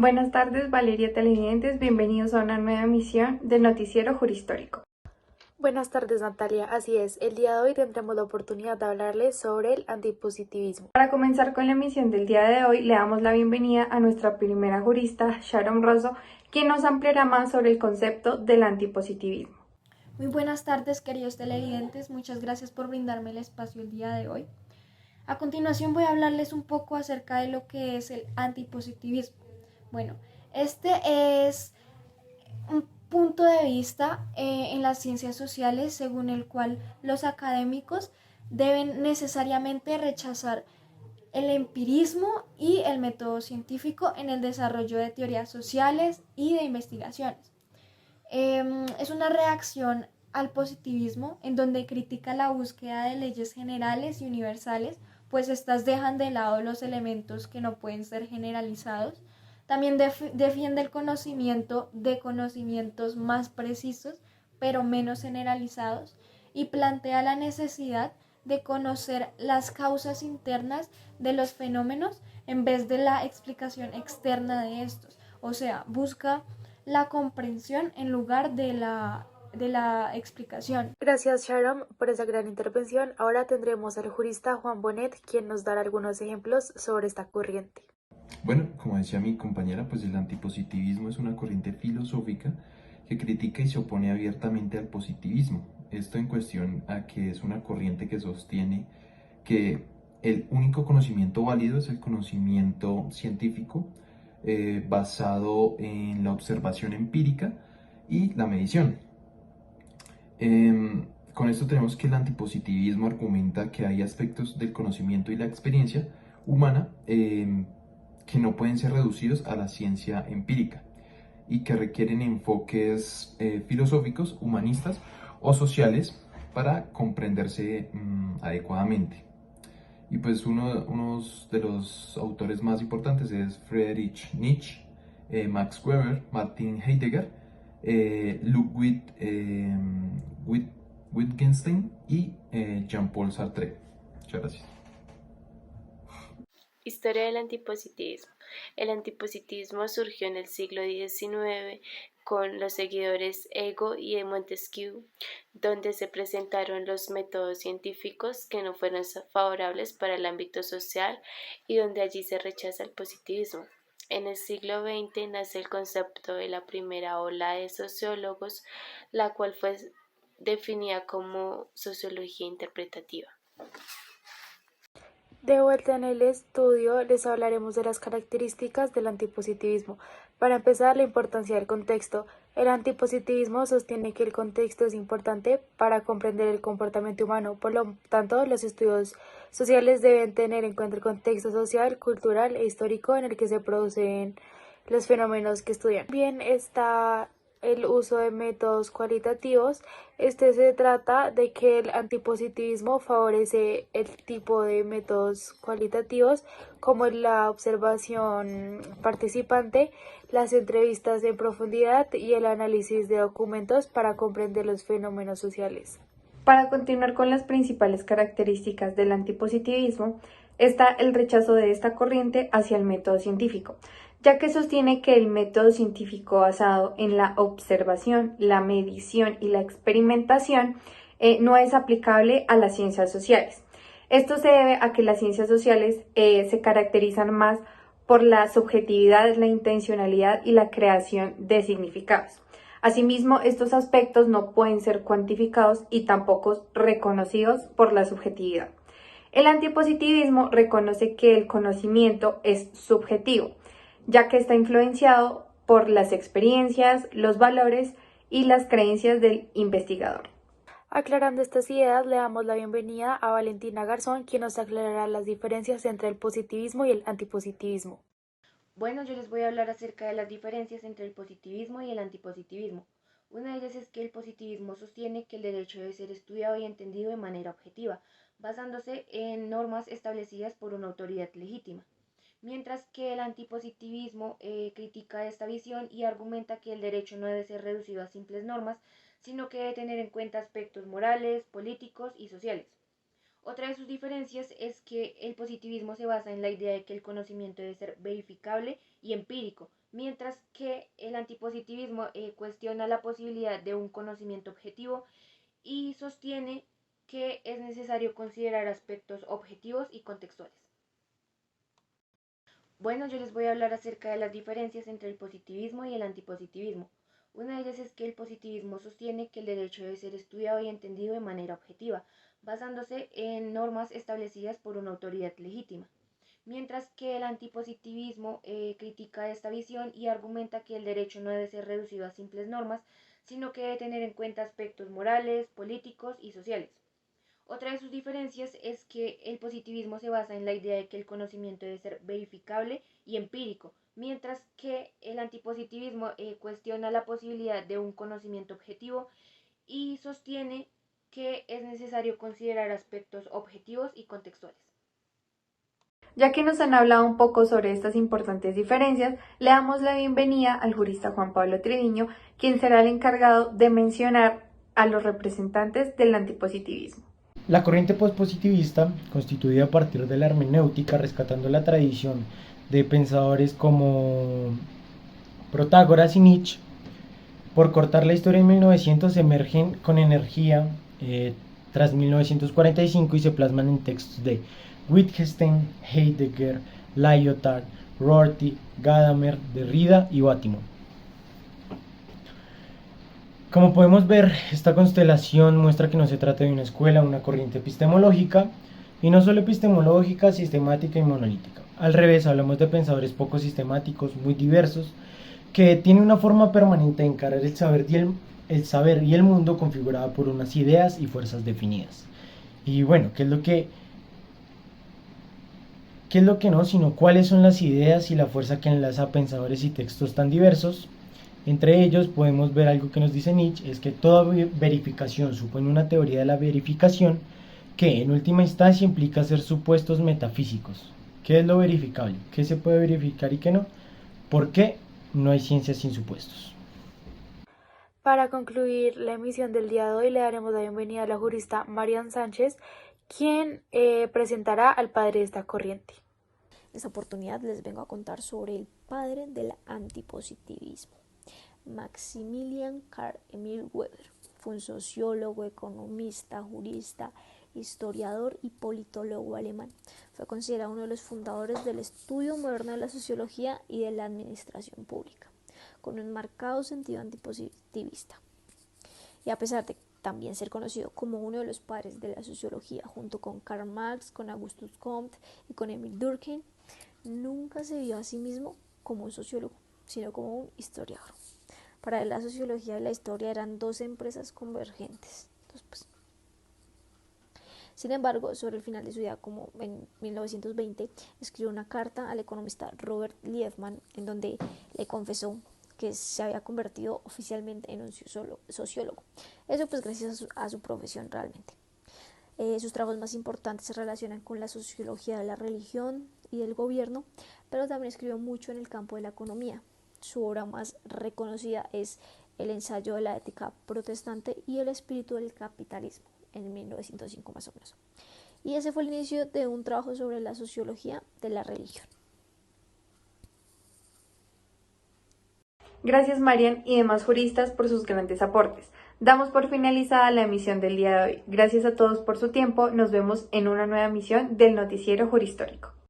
Buenas tardes, Valeria televidentes, bienvenidos a una nueva emisión del Noticiero Juristórico. Buenas tardes, Natalia. Así es, el día de hoy tendremos la oportunidad de hablarles sobre el antipositivismo. Para comenzar con la emisión del día de hoy, le damos la bienvenida a nuestra primera jurista, Sharon Rosso, quien nos ampliará más sobre el concepto del antipositivismo. Muy buenas tardes, queridos televidentes. Muchas gracias por brindarme el espacio el día de hoy. A continuación voy a hablarles un poco acerca de lo que es el antipositivismo. Bueno, este es un punto de vista en las ciencias sociales según el cual los académicos deben necesariamente rechazar el empirismo y el método científico en el desarrollo de teorías sociales y de investigaciones. Es una reacción al positivismo en donde critica la búsqueda de leyes generales y universales, pues estas dejan de lado los elementos que no pueden ser generalizados. También defiende el conocimiento de conocimientos más precisos, pero menos generalizados, y plantea la necesidad de conocer las causas internas de los fenómenos en vez de la explicación externa de estos. O sea, busca la comprensión en lugar de la explicación. Gracias, Sharon, por esa gran intervención. Ahora tendremos al jurista Juan Bonet, quien nos dará algunos ejemplos sobre esta corriente. Bueno, como decía mi compañera, pues el antipositivismo es una corriente filosófica que critica y se opone abiertamente al positivismo. Esto en cuestión a que es una corriente que sostiene que el único conocimiento válido es el conocimiento científico basado en la observación empírica y la medición. Con esto tenemos que el antipositivismo argumenta que hay aspectos del conocimiento y la experiencia humana que no pueden ser reducidos a la ciencia empírica y que requieren enfoques filosóficos, humanistas o sociales para comprenderse adecuadamente. Y pues uno de los autores más importantes es Friedrich Nietzsche, Max Weber, Martin Heidegger, Wittgenstein y Jean-Paul Sartre. Muchas gracias. Historia del antipositivismo. El antipositivismo surgió en el siglo XIX con los seguidores Ego y de Montesquieu, donde se presentaron los métodos científicos que no fueron favorables para el ámbito social y donde allí se rechaza el positivismo. En el siglo XX nace el concepto de la primera ola de sociólogos, la cual fue definida como sociología interpretativa. De vuelta en el estudio, les hablaremos de las características del antipositivismo. Para empezar, la importancia del contexto. El antipositivismo sostiene que el contexto es importante para comprender el comportamiento humano. Por lo tanto, los estudios sociales deben tener en cuenta el contexto social, cultural e histórico en el que se producen los fenómenos que estudian. Bien, está el uso de métodos cualitativos. Se trata de que el antipositivismo favorece el tipo de métodos cualitativos como la observación participante, las entrevistas en profundidad y el análisis de documentos para comprender los fenómenos sociales. Para continuar con las principales características del antipositivismo, está el rechazo de esta corriente hacia el método científico, ya que sostiene que el método científico basado en la observación, la medición y la experimentación no es aplicable a las ciencias sociales. Esto se debe a que las ciencias sociales se caracterizan más por la subjetividad, la intencionalidad y la creación de significados. Asimismo, estos aspectos no pueden ser cuantificados y tampoco reconocidos por la subjetividad. El antipositivismo reconoce que el conocimiento es subjetivo, ya que está influenciado por las experiencias, los valores y las creencias del investigador. Aclarando estas ideas, le damos la bienvenida a Valentina Garzón, quien nos aclarará las diferencias entre el positivismo y el antipositivismo. Bueno, yo les voy a hablar acerca de las diferencias entre el positivismo y el antipositivismo. Una de ellas es que el positivismo sostiene que el derecho debe ser estudiado y entendido de manera objetiva, basándose en normas establecidas por una autoridad legítima. Mientras que el antipositivismo critica esta visión y argumenta que el derecho no debe ser reducido a simples normas, sino que debe tener en cuenta aspectos morales, políticos y sociales. Otra de sus diferencias es que el positivismo se basa en la idea de que el conocimiento debe ser verificable y empírico, mientras que el antipositivismo cuestiona la posibilidad de un conocimiento objetivo y sostiene que es necesario considerar aspectos objetivos y contextuales. Bueno, yo les voy a hablar acerca de las diferencias entre el positivismo y el antipositivismo. Una de ellas es que el positivismo sostiene que el derecho debe ser estudiado y entendido de manera objetiva, basándose en normas establecidas por una autoridad legítima, mientras que el antipositivismo critica esta visión y argumenta que el derecho no debe ser reducido a simples normas, sino que debe tener en cuenta aspectos morales, políticos y sociales. Otra de sus diferencias es que el positivismo se basa en la idea de que el conocimiento debe ser verificable y empírico, mientras que el antipositivismo cuestiona la posibilidad de un conocimiento objetivo y sostiene que es necesario considerar aspectos objetivos y contextuales. Ya que nos han hablado un poco sobre estas importantes diferencias, le damos la bienvenida al jurista Juan Pablo Triviño, quien será el encargado de mencionar a los representantes del antipositivismo. La corriente pospositivista, constituida a partir de la hermenéutica, rescatando la tradición de pensadores como Protágoras y Nietzsche, por cortar la historia en 1900 emergen con energía tras 1945 y se plasman en textos de Wittgenstein, Heidegger, Lyotard, Rorty, Gadamer, Derrida y Bátimo. Como podemos ver, esta constelación muestra que no se trata de una escuela, una corriente epistemológica, y no solo epistemológica, sistemática y monolítica. Al revés, hablamos de pensadores poco sistemáticos, muy diversos, que tienen una forma permanente de encarar el saber y el mundo configurada por unas ideas y fuerzas definidas. Y bueno, ¿qué es lo que no? Sino cuáles son las ideas y la fuerza que enlaza pensadores y textos tan diversos. Entre ellos podemos ver algo que nos dice Nietzsche, es que toda verificación supone una teoría de la verificación que en última instancia implica hacer supuestos metafísicos. ¿Qué es lo verificable? ¿Qué se puede verificar y qué no? ¿Por qué no hay ciencia sin supuestos? Para concluir la emisión del día de hoy, le daremos la bienvenida a la jurista Marian Sánchez, quien presentará al padre de esta corriente. En esta oportunidad les vengo a contar sobre el padre del antipositivismo, Maximilian Karl Emil Weber. Fue un sociólogo, economista, jurista, historiador y politólogo alemán. Fue considerado uno de los fundadores del estudio moderno de la sociología y de la administración pública, con un marcado sentido antipositivista. Y a pesar de también ser conocido como uno de los padres de la sociología, junto con Karl Marx, con Auguste Comte y con Emil Durkheim, nunca se vio a sí mismo como un sociólogo, sino como un historiador. Para él la sociología y la historia eran dos empresas convergentes. Sin embargo, sobre el final de su vida, como en 1920, escribió una carta al economista Robert Liefman, en donde le confesó que se había convertido oficialmente en un sociólogo. Eso pues gracias a su profesión realmente. Sus trabajos más importantes se relacionan con la sociología de la religión y del gobierno, pero también escribió mucho en el campo de la economía. Su obra más reconocida es El ensayo de la ética protestante y El espíritu del capitalismo, en 1905 más o menos. Y ese fue el inicio de un trabajo sobre la sociología de la religión. Gracias Marian y demás juristas por sus grandes aportes. Damos por finalizada la emisión del día de hoy. Gracias a todos por su tiempo. Nos vemos en una nueva emisión del Noticiero Juristórico.